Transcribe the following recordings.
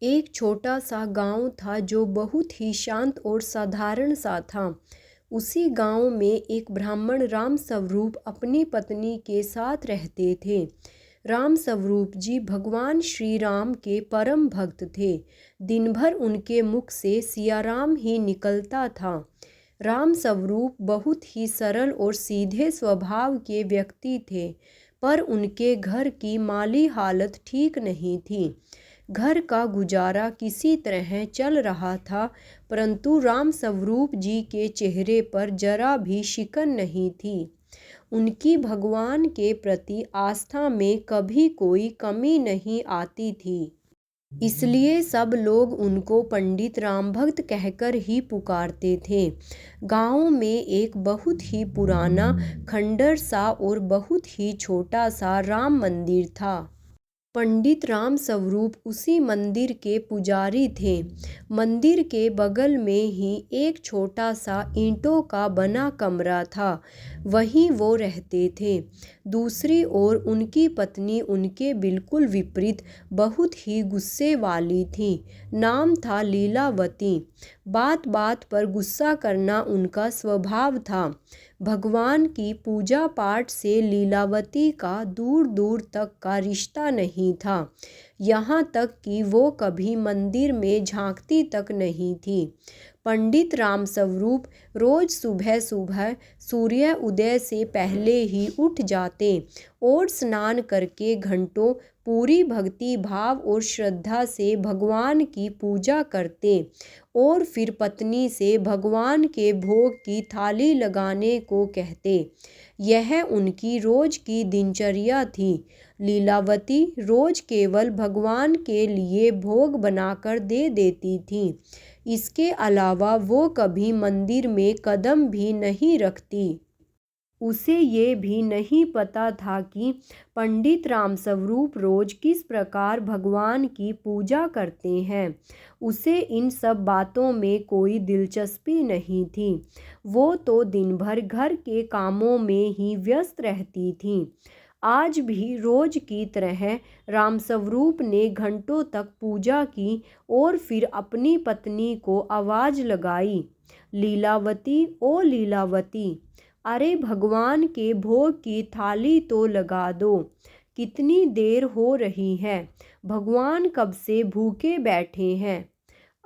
एक छोटा सा गांव था जो बहुत ही शांत और साधारण सा था। उसी गांव में एक ब्राह्मण राम स्वरूप अपनी पत्नी के साथ रहते थे। राम स्वरूप जी भगवान श्री राम के परम भक्त थे। दिन भर उनके मुख से सियाराम ही निकलता था। राम स्वरूप बहुत ही सरल और सीधे स्वभाव के व्यक्ति थे, पर उनके घर की माली हालत ठीक नहीं थी। घर का गुजारा किसी तरह चल रहा था, परंतु राम स्वरूप जी के चेहरे पर जरा भी शिकन नहीं थी। उनकी भगवान के प्रति आस्था में कभी कोई कमी नहीं आती थी। इसलिए सब लोग उनको पंडित राम भक्त कहकर ही पुकारते थे। गांव में एक बहुत ही पुराना खंडर सा और बहुत ही छोटा सा राम मंदिर था। पंडित राम स्वरूप उसी मंदिर के पुजारी थे। मंदिर के बगल में ही एक छोटा सा ईंटों का बना कमरा था, वहीं वो रहते थे। दूसरी ओर उनकी पत्नी उनके बिल्कुल विपरीत बहुत ही गुस्से वाली थी। नाम था लीलावती। बात बात पर गुस्सा करना उनका स्वभाव था। भगवान की पूजा पाठ से लीलावती का दूर दूर तक का रिश्ता नहीं था। यहाँ तक कि वो कभी मंदिर में झांकती तक नहीं थी। पंडित राम स्वरूप रोज सुबह सुबह सूर्य उदय से पहले ही उठ जाते और स्नान करके घंटों पूरी भक्ति भाव और श्रद्धा से भगवान की पूजा करते और फिर पत्नी से भगवान के भोग की थाली लगाने को कहते। यह उनकी रोज की दिनचर्या थी। लीलावती रोज केवल भगवान के लिए भोग बनाकर दे देती थी। इसके अलावा वो कभी मंदिर में कदम भी नहीं रखती। उसे ये भी नहीं पता था कि पंडित राम स्वरूप रोज किस प्रकार भगवान की पूजा करते हैं। उसे इन सब बातों में कोई दिलचस्पी नहीं थी। वो तो दिन भर घर के कामों में ही व्यस्त रहती थी। आज भी रोज की तरह राम स्वरूप ने घंटों तक पूजा की और फिर अपनी पत्नी को आवाज़ लगाई, लीलावती ओ लीलावती, अरे भगवान के भोग की थाली तो लगा दो। कितनी देर हो रही है, भगवान कब से भूखे बैठे हैं।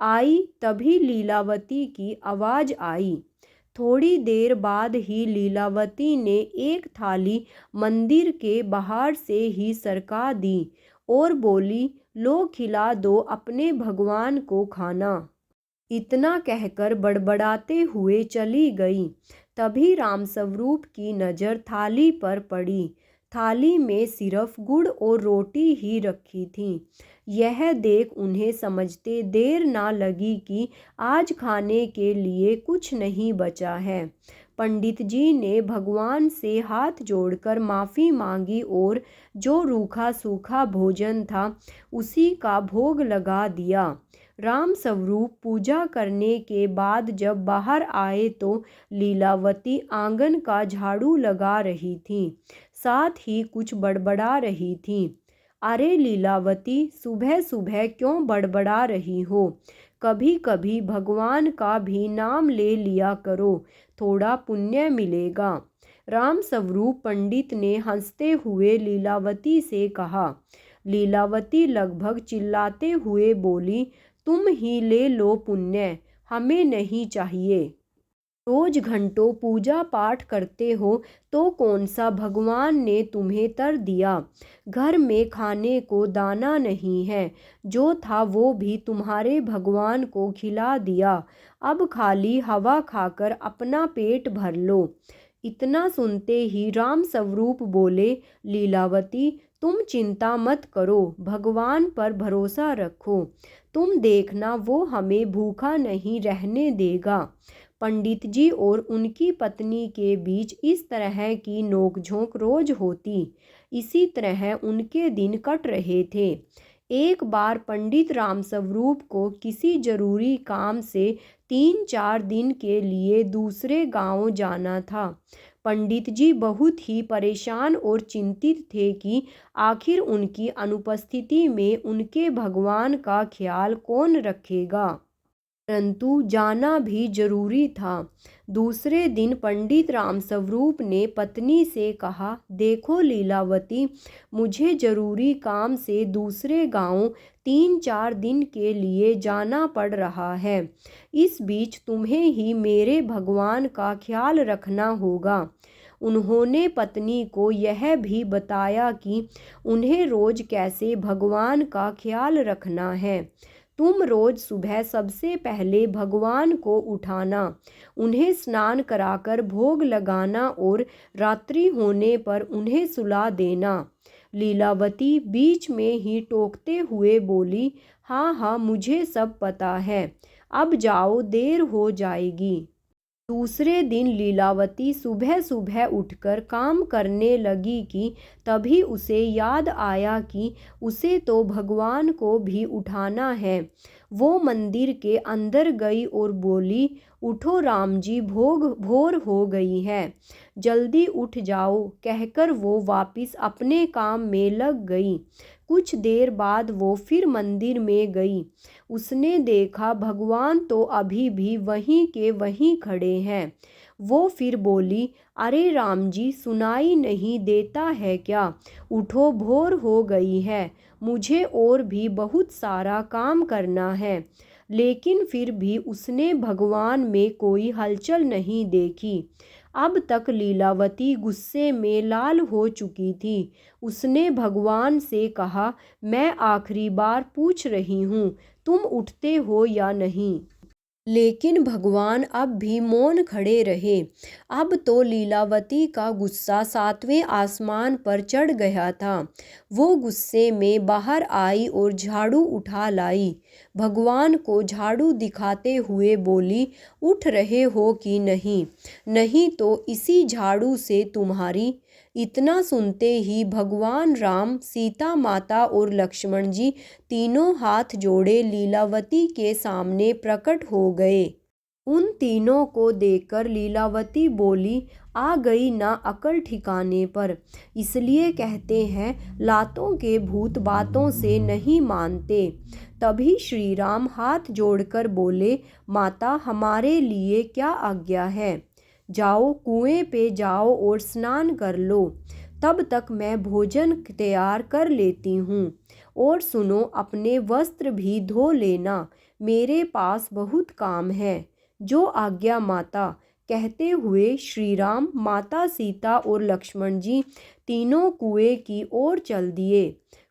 आई तभी लीलावती की आवाज़ आई। थोड़ी देर बाद ही लीलावती ने एक थाली मंदिर के बाहर से ही सरका दी और बोली, लो खिला दो अपने भगवान को खाना। इतना कहकर बड़बड़ाते हुए चली गई। तभी राम स्वरूप की नज़र थाली पर पड़ी। थाली में सिर्फ गुड़ और रोटी ही रखी थी। यह देख उन्हें समझते देर ना लगी कि आज खाने के लिए कुछ नहीं बचा है। पंडित जी ने भगवान से हाथ जोड़कर माफ़ी मांगी और जो रूखा सूखा भोजन था उसी का भोग लगा दिया। राम स्वरूप पूजा करने के बाद जब बाहर आए तो लीलावती आंगन का झाड़ू लगा रही थी, साथ ही कुछ बड़बड़ा रही थी। अरे लीलावती, सुबह सुबह क्यों बड़बड़ा रही हो? कभी कभी भगवान का भी नाम ले लिया करो, थोड़ा पुण्य मिलेगा। राम स्वरूप पंडित ने हंसते हुए लीलावती से कहा। लीलावती लगभग चिल्लाते हुए बोली, तुम ही ले लो पुण्य, हमें नहीं चाहिए। रोज घंटों पूजा पाठ करते हो तो कौन सा भगवान ने तुम्हें तर दिया? घर में खाने को दाना नहीं है, जो था वो भी तुम्हारे भगवान को खिला दिया। अब खाली हवा खाकर अपना पेट भर लो। इतना सुनते ही राम स्वरूप बोले, लीलावती तुम चिंता मत करो, भगवान पर भरोसा रखो। तुम देखना वो हमें भूखा नहीं रहने देगा। पंडित जी और उनकी पत्नी के बीच इस तरह की नोकझोंक रोज होती। इसी तरह उनके दिन कट रहे थे। एक बार पंडित राम स्वरूप को किसी जरूरी काम से 3-4 दिन के लिए दूसरे गांव जाना था। पंडित जी बहुत ही परेशान और चिंतित थे कि आखिर उनकी अनुपस्थिति में उनके भगवान का ख्याल कौन रखेगा। परंतु जाना भी जरूरी था। दूसरे दिन पंडित रामस्वरूप ने पत्नी से कहा, देखो लीलावती, मुझे जरूरी काम से दूसरे गांव 3-4 दिन के लिए जाना पड़ रहा है। इस बीच तुम्हें ही मेरे भगवान का ख्याल रखना होगा। उन्होंने पत्नी को यह भी बताया कि उन्हें रोज कैसे भगवान का ख्याल रखना है। तुम रोज सुबह सबसे पहले भगवान को उठाना, उन्हें स्नान कराकर भोग लगाना और रात्रि होने पर उन्हें सुला देना। लीलावती बीच में ही टोकते हुए बोली, हाँ हाँ, मुझे सब पता है, अब जाओ, देर हो जाएगी। दूसरे दिन लीलावती सुबह सुबह उठकर काम करने लगी कि तभी उसे याद आया कि उसे तो भगवान को भी उठाना है। वो मंदिर के अंदर गई और बोली, उठो राम जी, भोर हो गई है, जल्दी उठ जाओ, कहकर वो वापस अपने काम में लग गई। कुछ देर बाद वो फिर मंदिर में गई। उसने देखा भगवान तो अभी भी वहीं के वहीं खड़े हैं। वो फिर बोली, अरे राम जी, सुनाई नहीं देता है क्या? उठो, भोर हो गई है, मुझे और भी बहुत सारा काम करना है। लेकिन फिर भी उसने भगवान में कोई हलचल नहीं देखी। अब तक लीलावती गुस्से में लाल हो चुकी थी। उसने भगवान से कहा, मैं आखिरी बार पूछ रही हूँ, तुम उठते हो या नहीं? लेकिन भगवान अब भी मौन खड़े रहे। अब तो लीलावती का गुस्सा 7वें आसमान पर चढ़ गया था। वो गुस्से में बाहर आई और झाड़ू उठा लाई। भगवान को झाड़ू दिखाते हुए बोली, उठ रहे हो कि नहीं? नहीं तो इसी झाड़ू से तुम्हारी। इतना सुनते ही भगवान राम, सीता माता और लक्ष्मण जी तीनों हाथ जोड़े लीलावती के सामने प्रकट हो गए। उन तीनों को देखकर लीलावती बोली, आ गई ना अकल ठिकाने पर। इसलिए कहते हैं, लातों के भूत बातों से नहीं मानते। तभी श्री राम हाथ जोड़कर बोले, माता, हमारे लिए क्या आज्ञा है? जाओ, कुएं पे जाओ और स्नान कर लो। तब तक मैं भोजन तैयार कर लेती हूँ। और सुनो, अपने वस्त्र भी धो लेना, मेरे पास बहुत काम है। जो आज्ञा माता, कहते हुए श्री राम, माता सीता और लक्ष्मण जी तीनों कुएं की ओर चल दिए।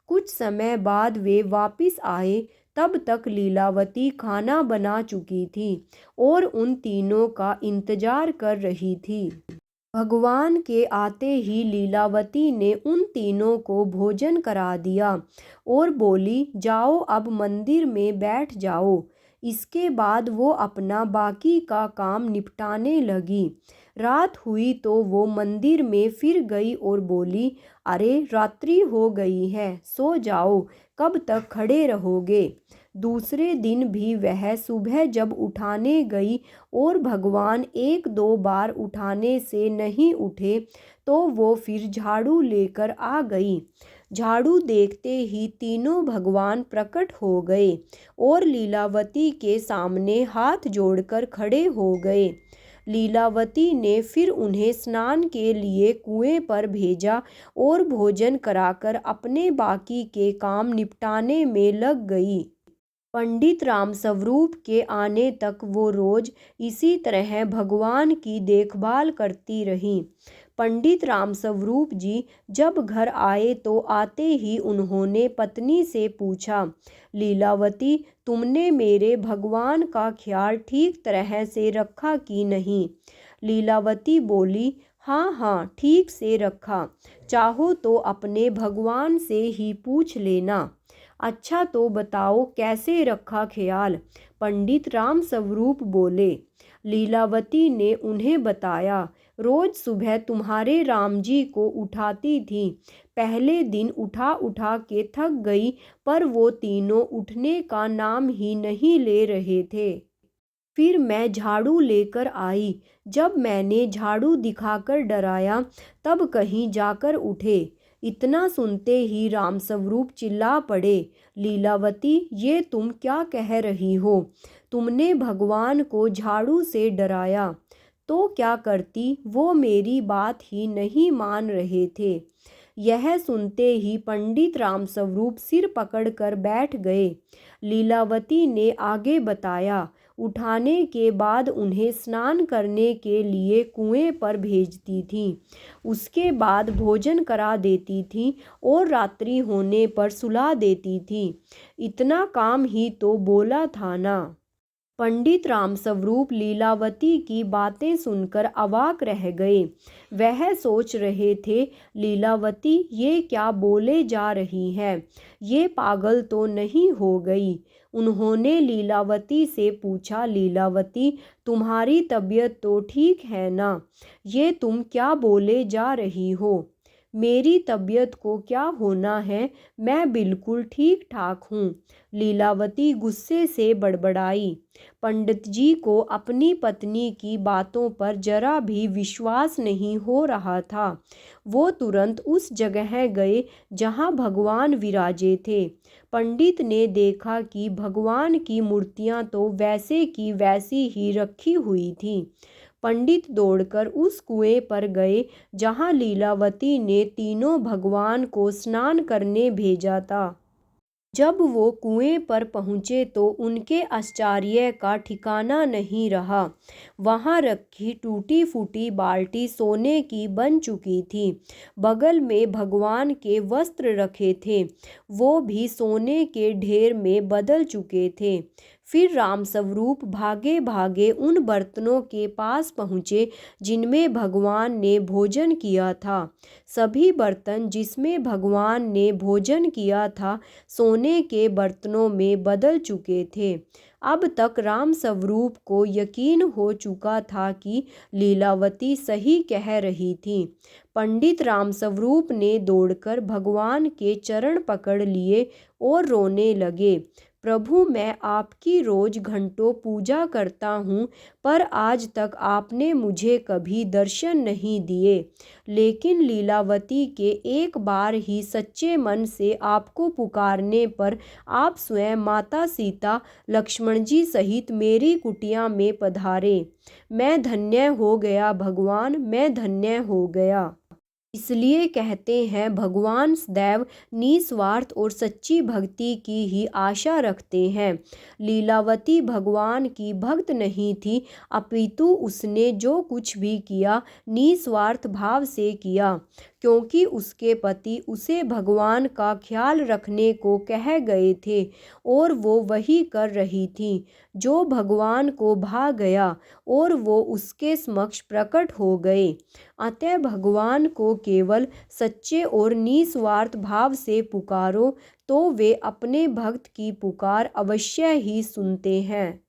कुछ समय बाद वे वापस आए। तब तक लीलावती खाना बना चुकी थी और उन तीनों का इंतजार कर रही थी। भगवान के आते ही लीलावती ने उन तीनों को भोजन करा दिया और बोली, जाओ, अब मंदिर में बैठ जाओ। इसके बाद वो अपना बाकी का काम निपटाने लगी। रात हुई तो वो मंदिर में फिर गई और बोली, अरे रात्रि हो गई है, सो जाओ, कब तक खड़े रहोगे? दूसरे दिन भी वह सुबह जब उठाने गई और भगवान 1-2 बार उठाने से नहीं उठे, तो वो फिर झाड़ू लेकर आ गई। झाड़ू देखते ही तीनों भगवान प्रकट हो गए और लीलावती के सामने हाथ जोड़कर खड़े हो गए। लीलावती ने फिर उन्हें स्नान के लिए कुएं पर भेजा और भोजन कराकर अपने बाकी के काम निपटाने में लग गई। पंडित रामस्वरूप के आने तक वो रोज इसी तरह भगवान की देखभाल करती रही। पंडित रामस्वरूप जी जब घर आए तो आते ही उन्होंने पत्नी से पूछा, लीलावती, तुमने मेरे भगवान का ख्याल ठीक तरह से रखा कि नहीं? लीलावती बोली, हाँ हाँ, ठीक से रखा। चाहो तो अपने भगवान से ही पूछ लेना। अच्छा तो बताओ, कैसे रखा ख्याल? पंडित रामस्वरूप बोले। लीलावती ने उन्हें बताया, रोज सुबह तुम्हारे राम जी को उठाती थी। पहले दिन उठा उठा के थक गई, पर वो तीनों उठने का नाम ही नहीं ले रहे थे। फिर मैं झाड़ू लेकर आई। जब मैंने झाड़ू दिखाकर डराया तब कहीं जाकर उठे। इतना सुनते ही रामस्वरूप चिल्ला पड़े, लीलावती, ये तुम क्या कह रही हो? तुमने भगवान को झाड़ू से डराया तो क्या करती? वो मेरी बात ही नहीं मान रहे थे। यह सुनते ही पंडित रामस्वरूप सिर पकड़कर बैठ गए। लीलावती ने आगे बताया, उठाने के बाद उन्हें स्नान करने के लिए कुएं पर भेजती थी। उसके बाद भोजन करा देती थी और रात्रि होने पर सुला देती थी। इतना काम ही तो बोला था ना। पंडित रामस्वरूप लीलावती की बातें सुनकर अवाक रह गए। वह सोच रहे थे, लीलावती ये क्या बोले जा रही है? ये पागल तो नहीं हो गई? उन्होंने लीलावती से पूछा, लीलावती, तुम्हारी तबीयत तो ठीक है ना? ये तुम क्या बोले जा रही हो? मेरी तबीयत को क्या होना है, मैं बिल्कुल ठीक ठाक हूँ, लीलावती गुस्से से बड़बड़ाई। पंडित जी को अपनी पत्नी की बातों पर जरा भी विश्वास नहीं हो रहा था। वो तुरंत उस जगह गए जहाँ भगवान विराजे थे। पंडित ने देखा कि भगवान की मूर्तियाँ तो वैसे की वैसी ही रखी हुई थीं। पंडित दौड़कर उस कुएं पर गए जहाँ लीलावती ने तीनों भगवान को स्नान करने भेजा था। जब वो कुएं पर पहुँचे तो उनके आश्चर्य का ठिकाना नहीं रहा। वहाँ रखी टूटी फूटी बाल्टी सोने की बन चुकी थी। बगल में भगवान के वस्त्र रखे थे, वो भी सोने के ढेर में बदल चुके थे। फिर रामस्वरूप भागे भागे उन बर्तनों के पास पहुँचे जिनमें भगवान ने भोजन किया था। सभी बर्तन जिसमें भगवान ने भोजन किया था सोने के बर्तनों में बदल चुके थे। अब तक रामस्वरूप को यकीन हो चुका था कि लीलावती सही कह रही थी। पंडित रामस्वरूप ने दौड़कर भगवान के चरण पकड़ लिए और रोने लगे, प्रभु, मैं आपकी रोज घंटों पूजा करता हूँ, पर आज तक आपने मुझे कभी दर्शन नहीं दिए। लेकिन लीलावती के एक बार ही सच्चे मन से आपको पुकारने पर आप स्वयं माता सीता, लक्ष्मण जी सहित मेरी कुटिया में पधारे। मैं धन्य हो गया भगवान, मैं धन्य हो गया। इसलिए कहते हैं, भगवान सदैव निस्वार्थ और सच्ची भक्ति की ही आशा रखते हैं। लीलावती भगवान की भक्त नहीं थी, अपितु उसने जो कुछ भी किया निस्वार्थ भाव से किया, क्योंकि उसके पति उसे भगवान का ख्याल रखने को कह गए थे और वो वही कर रही थी जो भगवान को भा गया और वो उसके समक्ष प्रकट हो गए। अतः भगवान को केवल सच्चे और निस्वार्थ भाव से पुकारो तो वे अपने भक्त की पुकार अवश्य ही सुनते हैं।